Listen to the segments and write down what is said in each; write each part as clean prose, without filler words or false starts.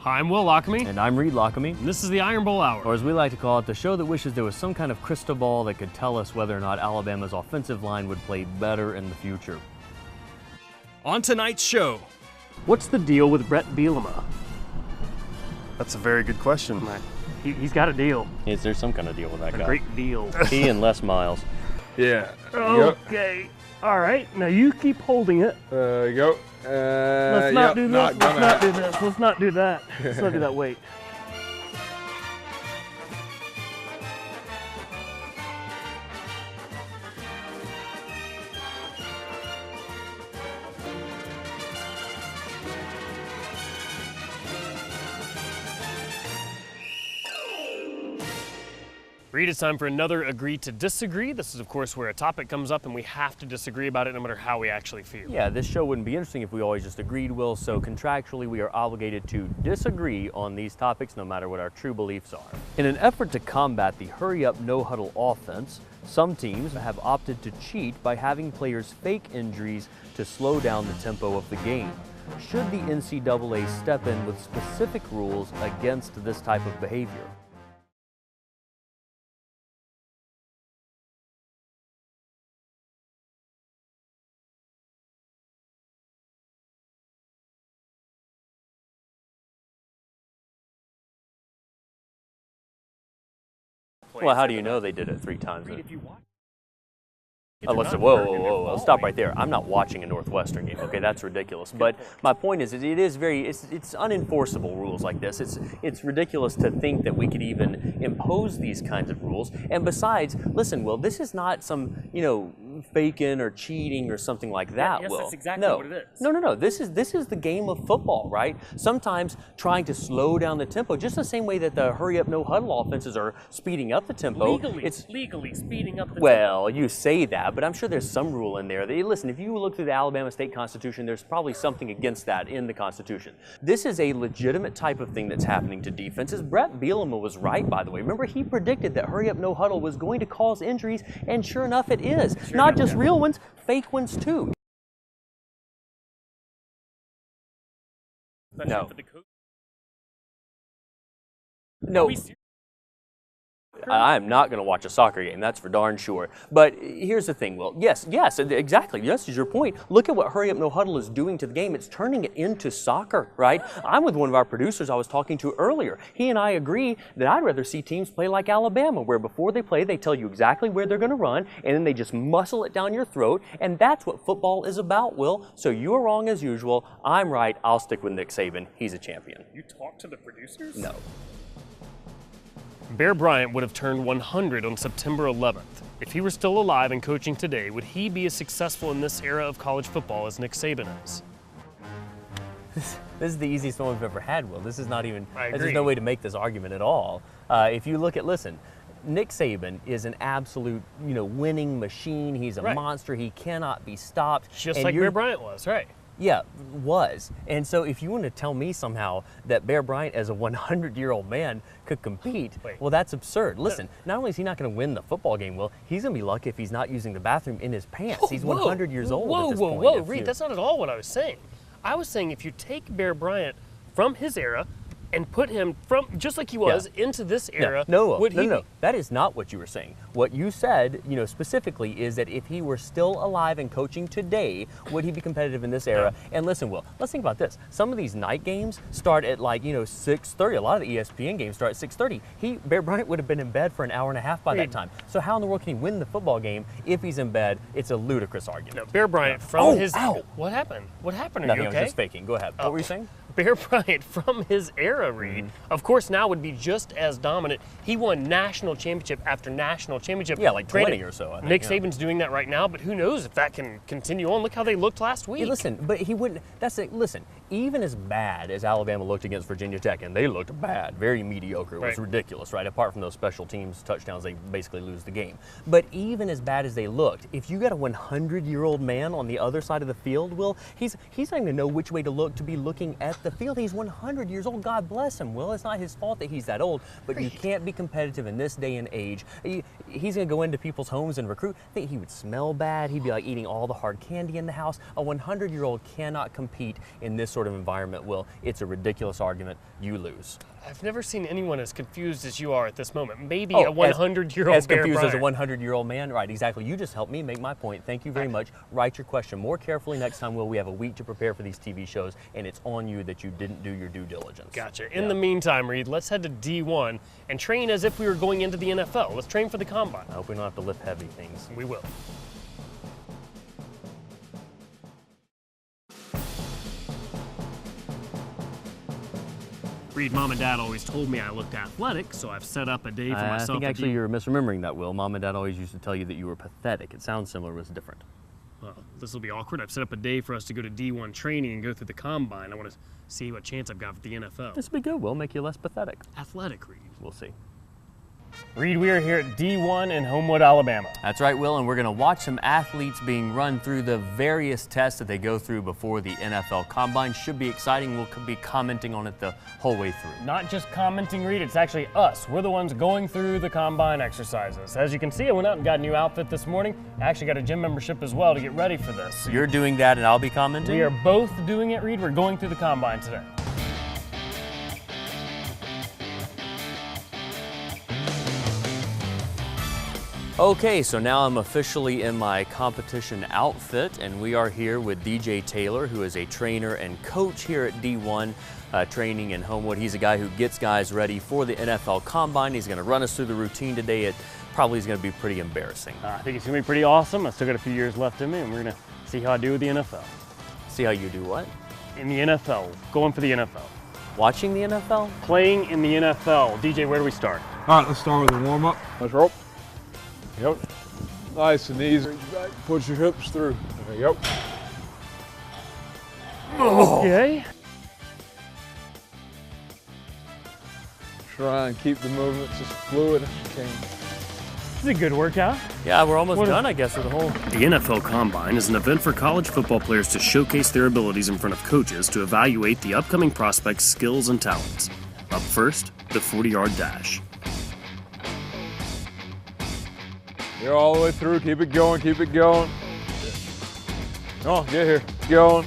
Hi, I'm Will Lockamy. And I'm Reed Lockamy. And this is the Iron Bowl Hour. Or as we like to call it, the show that wishes there was some kind of crystal ball that could tell us whether or not Alabama's offensive line would play better in the future. On tonight's show. What's the deal with Brett Bielema? That's a very good question. He's got a deal. Is there some kind of deal with that guy? A great deal. He and Les Miles. Yeah. Okay. All right. Now you keep holding it. Go. Let's not do this. Let's not do this. Let's not do that. Let's not do that. Wait. Reed, it's time for another Agree to Disagree. This is, of course, where a topic comes up and we have to disagree about it no matter how we actually feel. Yeah, this show wouldn't be interesting if we always just agreed, Will, so contractually we are obligated to disagree on these topics no matter what our true beliefs are. In an effort to combat the hurry-up, no-huddle offense, some teams have opted to cheat by having players fake injuries to slow down the tempo of the game. Should the NCAA step in with specific rules against this type of behavior? Well, how do you know they did it 3 times? Listen, whoa, stop right there. I'm not watching a Northwestern game, okay? That's ridiculous. But my point is, it's unenforceable rules like this. It's ridiculous to think that we could even impose these kinds of rules. And besides, listen, Will, this is not some, faking or cheating or something like that, yes, Will. that's exactly what it is. No. This is the game of football, right? Sometimes trying to slow down the tempo, just the same way that the hurry-up, no-huddle offenses are speeding up the tempo. Legally speeding up the tempo. Well, you say that, but I'm sure there's some rule in there. Listen, if you look through the Alabama State Constitution, there's probably something against that in the Constitution. This is a legitimate type of thing that's happening to defenses. Brett Bielema was right, by the way. Remember, he predicted that hurry-up, no-huddle was going to cause injuries, and sure enough, it is. Not just real ones, fake ones too. No. I'm not going to watch a soccer game, that's for darn sure. But here's the thing, Will. Yes, exactly. Yes, is your point. Look at what Hurry Up No Huddle is doing to the game. It's turning it into soccer, right? I'm with one of our producers I was talking to earlier. He and I agree that I'd rather see teams play like Alabama, where before they play, they tell you exactly where they're going to run, and then they just muscle it down your throat, and that's what football is about, Will. So you're wrong as usual. I'm right. I'll stick with Nick Saban. He's a champion. You talked to the producers? No. Bear Bryant would have turned 100 on September 11th. If he were still alive and coaching today, would he be as successful in this era of college football as Nick Saban is? This is the easiest one we've ever had, Will. This is not even, I agree. There's no way to make this argument at all. If you look at, listen, Nick Saban is an absolute, winning machine. He's a monster. He cannot be stopped. Just like Bear Bryant was, right? Yeah, was. And so if you want to tell me somehow that Bear Bryant as a 100-year-old man could compete, well, that's absurd. Listen, not only is he not going to win the football game, Will, he's going to be lucky if he's not using the bathroom in his pants. He's 100 years old at this point. Whoa, Reed, that's not at all what I was saying. I was saying if you take Bear Bryant from his era and put him from just like he was into this era. No. That is not what you were saying. What you said, specifically is that if he were still alive and coaching today, would he be competitive in this era? And listen, Will, let's think about this. Some of these night games start at 6:30. A lot of the ESPN games start at 6:30. Bear Bryant would have been in bed for an hour and a half by that time. So how in the world can he win the football game if he's in bed? It's a ludicrous argument. No, Bear Bryant from his. Ow. What happened? What happened? Are Nothing, you okay? I was just faking. Go ahead. What were you saying? Bear Bryant from his era, Reed, of course now would be just as dominant. He won national championship after national championship. Yeah, like 20 or so, I think. Nick Saban's doing that right now, but who knows if that can continue on. Look how they looked last week. Yeah, listen, but he wouldn't, listen, even as bad as Alabama looked against Virginia Tech, and they looked bad, very mediocre, it was ridiculous, right? Apart from those special teams touchdowns, they basically lose the game. But even as bad as they looked, if you got a 100-year-old man on the other side of the field, Will, he's not going to know which way to look to be looking at the field. He's 100 years old. God bless him, Will. It's not his fault that he's that old, but you can't be competitive in this day and age. He's going to go into people's homes and recruit. I think he would smell bad. He'd be like eating all the hard candy in the house. A 100-year-old cannot compete in this sort sort of environment, Will, it's a ridiculous argument. You lose. I've never seen anyone as confused as you are at this moment. Maybe Oh, a 100-year-old as confused Bear as a Bryant. 100-year-old man? Right, exactly. You just helped me make my point. Thank you very much. Write your question more carefully next time, Will. We have a week to prepare for these TV shows, and it's on you that you didn't do your due diligence. Gotcha. In the meantime, Reed, let's head to D1 and train as if we were going into the NFL. Let's train for the combine. I hope we don't have to lift heavy things. We will. Reed, Mom and Dad always told me I looked athletic, so I've set up a day for myself. I think actually you're misremembering that, Will. Mom and Dad always used to tell you that you were pathetic. It sounds similar, but it's different. Well, this will be awkward. I've set up a day for us to go to D1 training and go through the combine. I want to see what chance I've got for the NFL. This will be good. We'll make you less pathetic. Athletic, Reed. We'll see. Reed, we are here at D1 in Homewood, Alabama. That's right, Will, and we're going to watch some athletes being run through the various tests that they go through before the NFL Combine. Should be exciting. We'll be commenting on it the whole way through. Not just commenting, Reed, it's actually us. We're the ones going through the combine exercises. As you can see, I went out and got a new outfit this morning. I actually got a gym membership as well to get ready for this. You're doing that and I'll be commenting? We are both doing it, Reed. We're going through the combine today. Okay, so now I'm officially in my competition outfit, and we are here with DJ Taylor, who is a trainer and coach here at D1 training in Homewood. He's a guy who gets guys ready for the NFL Combine. He's going to run us through the routine today. It probably is going to be pretty embarrassing. I think it's going to be pretty awesome. I still got a few years left in me, and we're going to see how I do with the NFL. See how you do what? In the NFL, going for the NFL. Watching the NFL? Playing in the NFL. DJ, where do we start? All right, let's start with a warm-up. Let's roll. Yep. Nice and easy. Put your hips through. There you go. Okay. Try and keep the movements as fluid as you can. This is a good workout. Yeah, we're almost done, I guess, with the whole... The NFL Combine is an event for college football players to showcase their abilities in front of coaches to evaluate the upcoming prospects' skills and talents. Up first, the 40-yard dash. You're all the way through. Keep it going. Keep it going. Oh, get here. Going.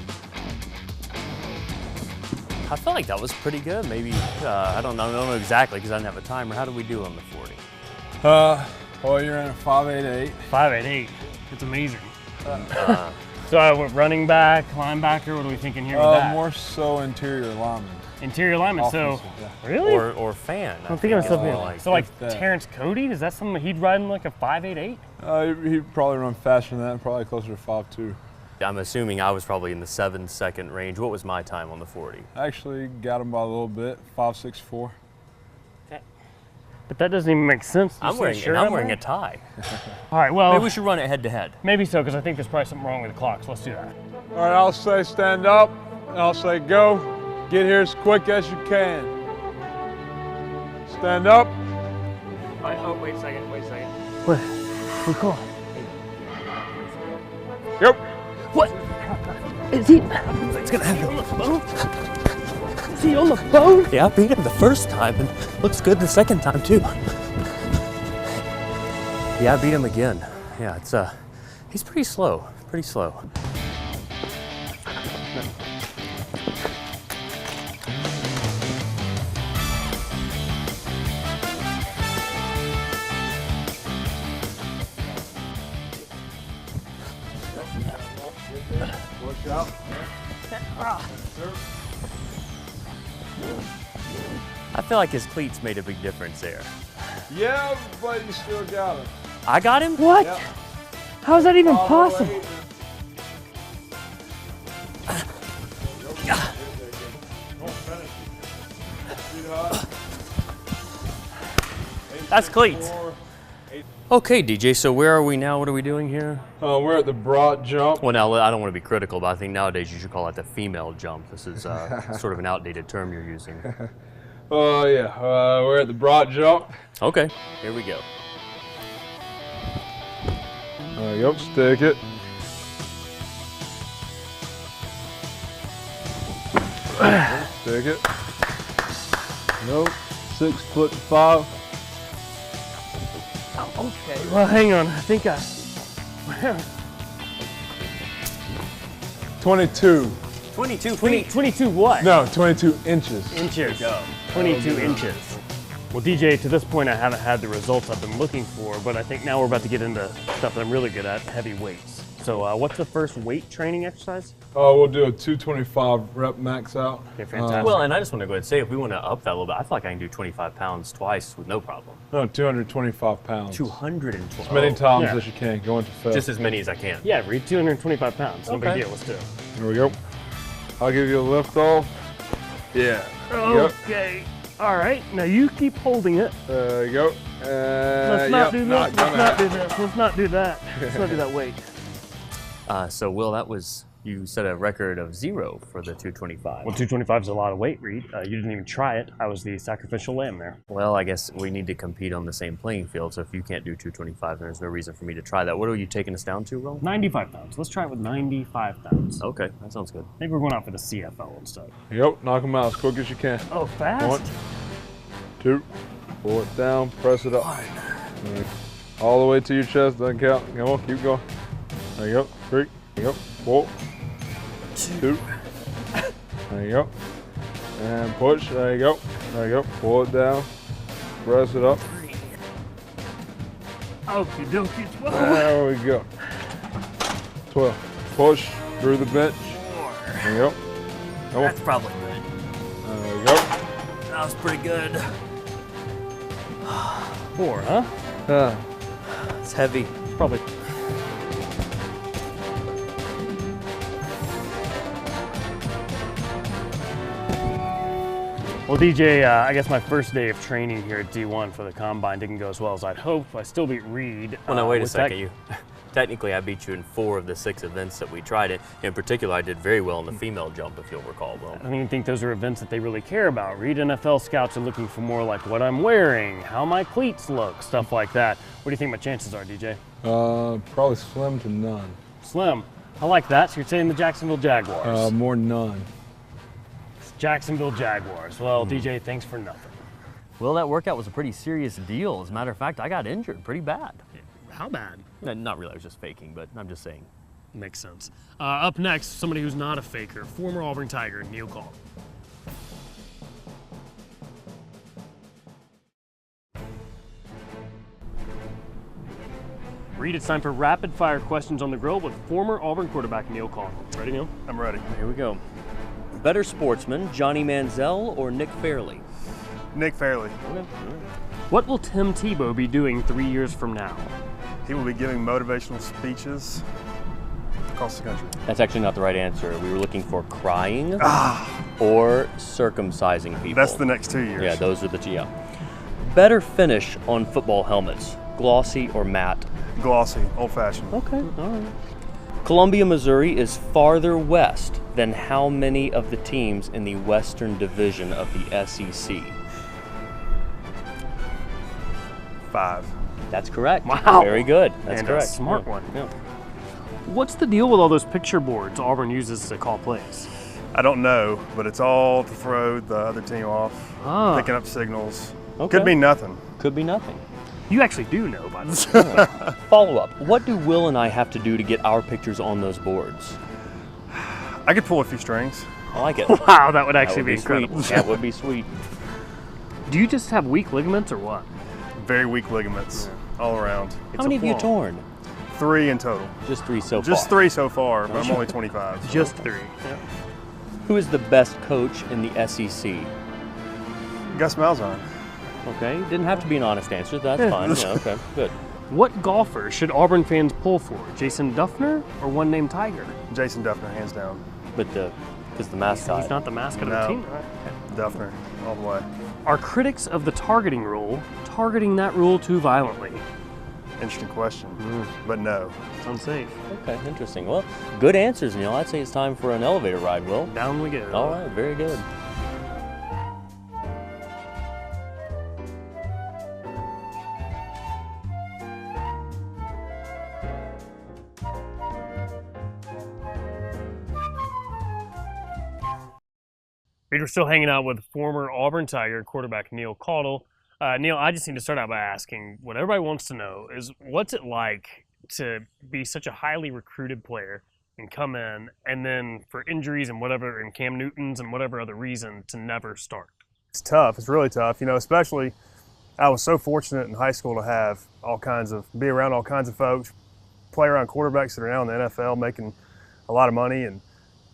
I feel like that was pretty good. Maybe, I don't know exactly because I didn't have a timer. How did we do on the 40? Well, you're in a 5.88. 5'8". It's amazing. So I went running back, linebacker. What are we thinking here with that? More so interior lineman. Interior lineman. So, Offensive, yeah. really? Or fan. I'm thinking of something like. so like that. Terrence Cody. Is that something he'd ride in like a 5'8"? He'd probably run faster than that, probably closer to 5'2". I'm assuming I was probably in the 7-second range. What was my time on the 40? Actually, got him by a little bit, 5.64. But that doesn't even make sense. I'm wearing a tie. All right, well, Maybe we should run it head to head. maybe so, because I think there's probably something wrong with the clock. So let's do that. All right, I'll say stand up, and I'll say go. Get here as quick as you can. Stand up. Oh, wait a second. What? We're cool. Yep. What? Is he? It's gonna happen. On the phone? Is he on the phone? Yeah, I beat him the first time, and looks good the second time too. Yeah, I beat him again. Yeah, it's he's pretty slow. Watch out. I feel like his cleats made a big difference there. Yeah, but you still got it. I got him? What? Yep. How is that even All the possible? way. That's cleats. Okay, DJ, so where are we now? What are we doing here? We're at the broad jump. Well, now, I don't want to be critical, but I think nowadays you should call it the female jump. This is sort of an outdated term you're using. Yeah, we're at the broad jump. Okay, here we go. There you go, stick it. Stick it. Nope, 6'5". Okay, well, hang on. I think I. 22. 22 what? No, 22 inches. Inches. 22 inches. Well, DJ, to this point, I haven't had the results I've been looking for, but I think now we're about to get into stuff that I'm really good at, heavy weights. So what's the first weight training exercise? We'll do a 225 rep max out. Okay, fantastic. Well, and I just want to go ahead and say, if we want to up that a little bit, I feel like I can do 25 pounds twice with no problem. No, 225 pounds. 212. As many times Yeah. as you can. Go into fast. Just as many as I can. Yeah, Reed, 225 pounds. No big Okay. deal. Let's do it. Here we go. I'll give you a lift off. Yeah. Okay. All right. Now you keep holding it. There you go. Let's not do this. Let's gonna not do happen. this. Let's not do that. Let's not do that weight. So, Will, that was, you set a record of 0 for the 225. Well, 225 is a lot of weight, Reed. You didn't even try it. I was the sacrificial lamb there. Well, I guess we need to compete on the same playing field, so if you can't do 225, then there's no reason for me to try that. What are you taking us down to, Will? 95 pounds. Let's try it with 95 pounds. Okay, that sounds good. Maybe we're going out for the CFO instead. Yep, knock them out as quick as you can. Oh, fast? 1, 2, pull it down, press it up. All the way to your chest, doesn't count. Come on, keep going. There you go. 3, there you go. 4, 2. There you go. And push, there you go. There you go. Pull it down, press it up. Okie dokie, 12. There we go. 12. Push through the bench. There you go. Come on. That's probably good. There you go. That was pretty good. 4, huh? It's heavy. Probably. Well, DJ, I guess my first day of training here at D1 for the Combine didn't go as well as I'd hoped. I still beat Reed. Well, no, wait a with second. Technically, I beat you in 4 of the 6 events that we tried it. In particular, I did very well in the female jump, if you'll recall, Will. I don't even think those are events that they really care about. Reed NFL scouts are looking for more like what I'm wearing, how my cleats look, stuff like that. What do you think my chances are, DJ? Probably slim to none. Slim. I like that. So you're saying the Jacksonville Jaguars. More none. Jacksonville Jaguars. Well, DJ, thanks for nothing. Well, that workout was a pretty serious deal. As a matter of fact, I got injured pretty bad. How bad? No, not really, I was just faking, but I'm just saying. Makes sense. Up next, somebody who's not a faker, former Auburn Tiger, Neil Caudle. Reed, it's time for rapid fire questions on the grill with former Auburn quarterback Neil Caudle. Ready, Neil? I'm ready. Here we go. Better sportsman, Johnny Manziel or Nick Fairley? Nick Fairley. What will Tim Tebow be doing 3 years from now? He will be giving motivational speeches across the country. That's actually not the right answer. We were looking for crying or circumcising people. That's the next 2 years. Yeah, those are the two. Yeah. Better finish on football helmets, glossy or matte? Glossy, old-fashioned. Okay, all right. Columbia, Missouri is farther west than how many of the teams in the Western Division of the SEC? 5. That's correct. Wow. Very good. That's And correct. a smart Yeah. one. Yeah. What's the deal with all those picture boards Auburn uses to call plays? I don't know, but it's all to throw the other team off, Ah. picking up signals. Okay. Could be nothing. Could be nothing. You actually do know, by the way. Follow up. What do Will and I have to do to get our pictures on those boards? I could pull a few strings. I like it. Wow, that would actually That would be incredible. Sweet. That would be sweet. Do you just have weak ligaments or what? Very weak ligaments all around. How many have you flaw. torn? 3 in total. Just 3 so far. Just 3 so far, but I'm only 25. so. Just 3. Who is the best coach in the SEC? Gus Malzahn. Okay, didn't have to be an honest answer. That's fine. Yeah, okay, good. What golfer should Auburn fans pull for? Jason Duffner or one named Tiger? Jason Duffner, hands down. But because the mascot. He's not the mascot of No. the team, right? Duffner, all the way. Are critics of the targeting rule targeting that rule too violently? Interesting question, but no. It's unsafe. Okay, interesting. Well, good answers, Neil. I'd say it's time for an elevator ride, Will. Down we go. All right, very good. We're still hanging out with former Auburn Tiger quarterback Neil Caudle. Neil, I just need to start out by asking what everybody wants to know is what's it like to be such a highly recruited player and come in, and then for injuries and whatever, and Cam Newton's and whatever other reason to never start? It's tough. It's really tough. Especially I was so fortunate in high school to have be around all kinds of folks, play around quarterbacks that are now in the NFL making a lot of money, and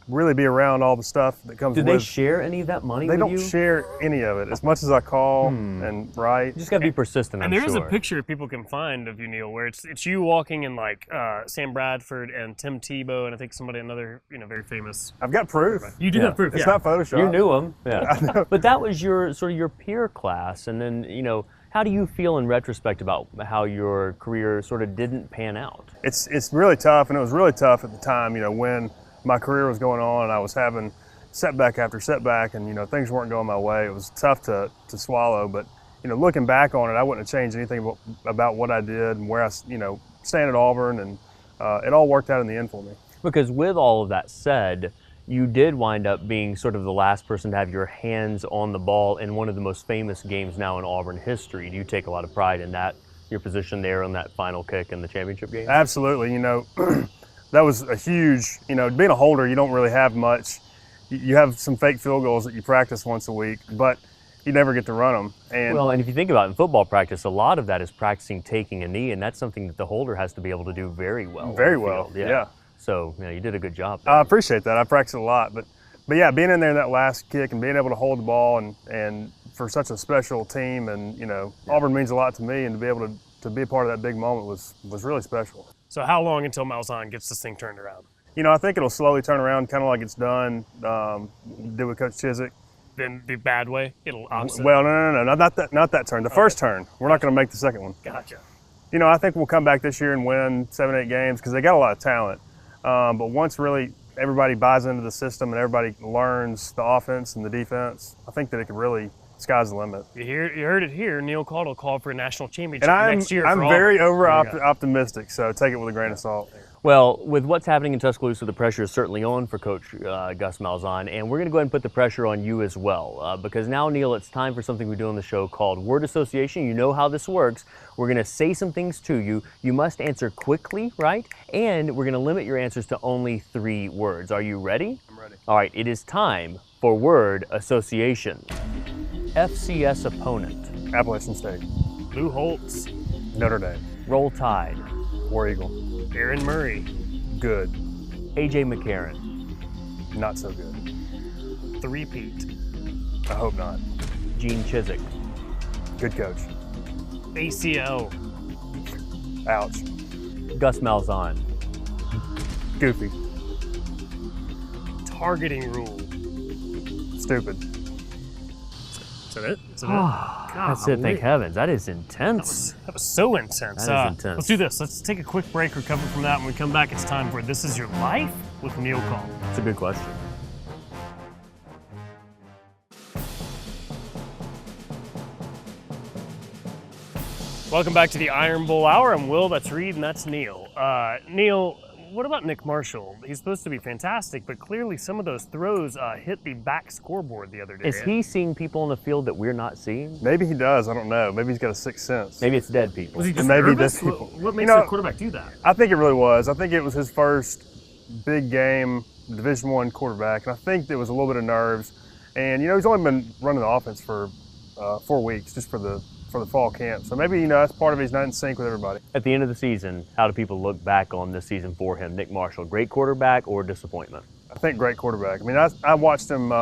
really be around all the stuff that comes with it. Do they share any of that money They with don't you? share any of it. As much as I call and write. You just got to be persistent, And I'm there is sure. a picture people can find of you, Neil, where it's you walking in like Sam Bradford and Tim Tebow, and I think another very famous. I've got proof. You do Yeah. have proof. It's yeah. not Photoshop. You knew him, yeah. But that was your peer class, and then how do you feel in retrospect about how your career sort of didn't pan out? It's really tough, and it was really tough at the time, when my career was going on and I was having setback after setback, and things weren't going my way. It was tough to swallow, but looking back on it, I wouldn't have changed anything about what I did and where I stand at Auburn, and it all worked out in the end for me. Because with all of that said, you did wind up being sort of the last person to have your hands on the ball in one of the most famous games now in Auburn history. Do you take a lot of pride in that, your position there on that final kick in the championship game? Absolutely. That was a huge, being a holder, you don't really have much. You have some fake field goals that you practice once a week, but you never get to run them. And Well, and if you think about it, in football practice, a lot of that is practicing taking a knee, and that's something that the holder has to be able to do very well. on very the well, field. yeah. So, you did a good job there. I appreciate that. I practice a lot, but yeah, being in there in that last kick and being able to hold the ball and for such a special team, and Auburn means a lot to me, and to be able to be a part of that big moment was really special. So how long until Malzahn gets this thing turned around? I think it'll slowly turn around, kind of like it's done. Did with Coach Chiswick. Then the bad way, it'll opposite. Well, no, not that turn. The first turn. We're not going to make the second one. Gotcha. I think we'll come back this year and win 7-8 games because they got a lot of talent. But once really everybody buys into the system and everybody learns the offense and the defense, I think that it could really, sky's the limit. You heard it here. Neil Caudle called for a national championship And next year. I'm for very Auburn. optimistic, so take it with a grain of salt. Well, with what's happening in Tuscaloosa, the pressure is certainly on for Coach Gus Malzahn, and we're going to go ahead and put the pressure on you as well, because now, Neil, it's time for something we do on the show called Word Association. You know how this works. We're going to say some things to you. You must answer quickly, right? And we're going to limit your answers to only 3 words. Are you ready? I'm ready. All right, it is time for Word Association. FCS opponent. Appalachian State, Lou Holtz, Notre Dame, Roll Tide. War Eagle, Aaron Murray, good, AJ McCarron. not so good. three-peat, I hope not. Gene Chizik. Good coach. ACL, Ouch. Gus Malzahn. Goofy. targeting rule. Stupid. Is that it? Is that That's it, thank heavens. That is intense. That was so intense. That is intense. Let's do this. Let's take a quick break, recover from that. When we come back, it's time for This Is Your Life with Neil Caudle. That's a good question. Welcome back to the Iron Bowl Hour. I'm Will, that's Reed, and that's Neil. Neil, what about Nick Marshall? He's supposed to be fantastic, but clearly some of those throws hit the back scoreboard the other day. Is he seeing people on the field that we're not seeing? Maybe he does. I don't know. Maybe he's got a sixth sense. Maybe it's dead people. Was he just Maybe nervous? that's people. What makes You know- a quarterback do that? I think it really was. I think it was his first big game, Division I quarterback, and I think there was a little bit of nerves. And he's only been running the offense for 4 weeks, just for the fall camp. So maybe that's part of it. He's not in sync with everybody. At the end of the season, how do people look back on this season for him? Nick Marshall, great quarterback or disappointment? I think great quarterback. I mean, I watched him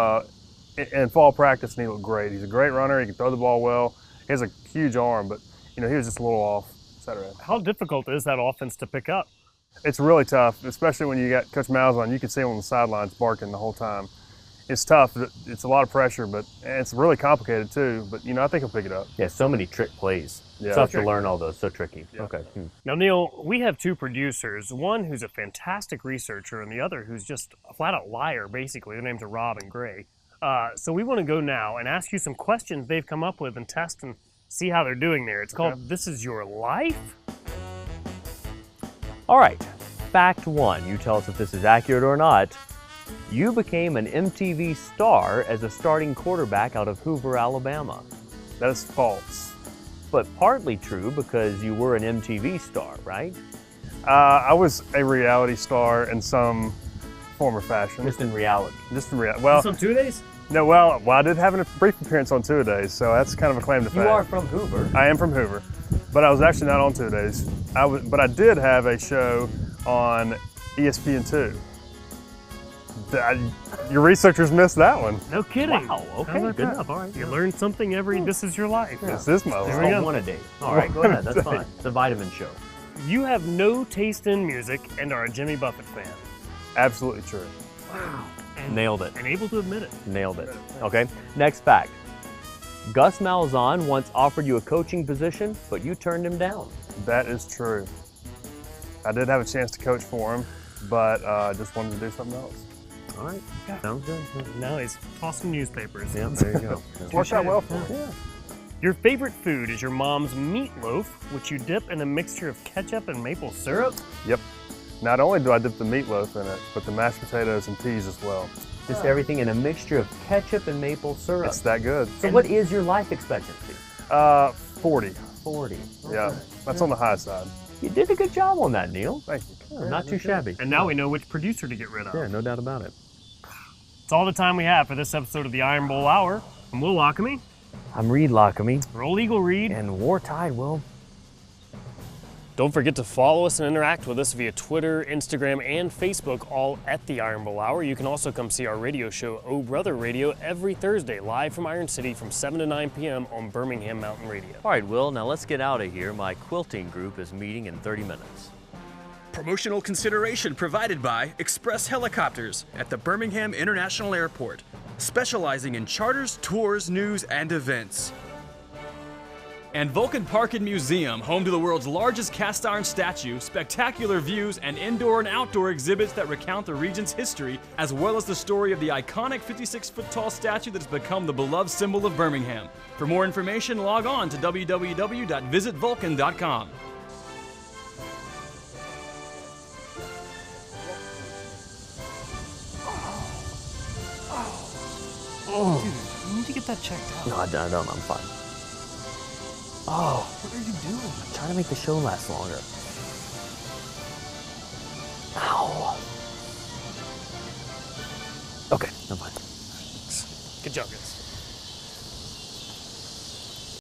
in fall practice, and he looked great. He's a great runner. He can throw the ball well. He has a huge arm, but he was just a little off Saturday. How difficult is that offense to pick up? It's really tough, especially when you got Coach Malzahn. You can see him on the sidelines barking the whole time. It's tough. It's a lot of pressure, but it's really complicated too. But I think he'll pick it up. Yeah, so many trick plays. Yeah. Tough So to learn all those, so tricky. Yeah. Okay. Now, Neil, we have two producers, one who's a fantastic researcher and the other who's just a flat-out liar, basically. Their names are Rob and Gray. So we want to go now and ask you some questions they've come up with and test and see how they're doing there. It's called This Is Your Life. All right, fact one. You tell us if this is accurate or not. You became an MTV star as a starting quarterback out of Hoover, Alabama. That is false. But partly true because you were an MTV star, right? I was a reality star in some form or fashion. Just in reality. Just in reality. Well, Some 2 days? no, well, I did have a brief appearance on 2 days, so that's kind of a claim to fame. You are from Hoover. I am from Hoover, but I was actually not on 2 days. But I did have a show on ESPN2. Your researchers missed that one. No kidding. Wow, okay, How about good that? enough, all right. You learn something every, this is your life. This is my There life. we go. One a day. All right, go ahead, that's fine. It's a vitamin show. You have no taste in music and are a Jimmy Buffett fan. Absolutely true. And, Nailed it. And able to admit it. Nailed it. Okay, next fact. Gus Malzahn once offered you a coaching position, but you turned him down. That is true. I did have a chance to coach for him, but just wanted to do something else. All right, sounds good. Now he's tossing newspapers. Yeah, there you go. Worked out well for me. Yeah. Your favorite food is your mom's meatloaf, which you dip in a mixture of ketchup and maple syrup. Yep. Not only do I dip the meatloaf in it, but the mashed potatoes and peas as well. Just everything in a mixture of ketchup and maple syrup. It's that good. So what is your life expectancy? 40. 40. Yeah, that's on the high side. You did a good job on that, Neil. Thank you. Not too shabby. And now we know which producer to get rid of. Yeah, no doubt about it. It's all the time we have for this episode of the Iron Bowl Hour. I'm Will Lockamy. I'm Reed Lockamy. Roll Eagle Reed. And War Tide, Will. Don't forget to follow us and interact with us via Twitter, Instagram, and Facebook, all at the Iron Bowl Hour. You can also come see our radio show, Oh Brother Radio, every Thursday, live from Iron City from 7 to 9 p.m. on Birmingham Mountain Radio. All right, Will, now let's get out of here. My quilting group is meeting in 30 minutes. Promotional consideration provided by Express Helicopters at the Birmingham International Airport, specializing in charters, tours, news, and events. And Vulcan Park and Museum, home to the world's largest cast iron statue, spectacular views, and indoor and outdoor exhibits that recount the region's history, as well as the story of the iconic 56-foot tall statue that has become the beloved symbol of Birmingham. For more information, log on to www.visitvulcan.com. Dude, you need to get that checked out. No, I don't. I'm fine. Oh. What are you doing? I'm trying to make the show last longer. Ow. Okay, I'm fine. Good job, guys.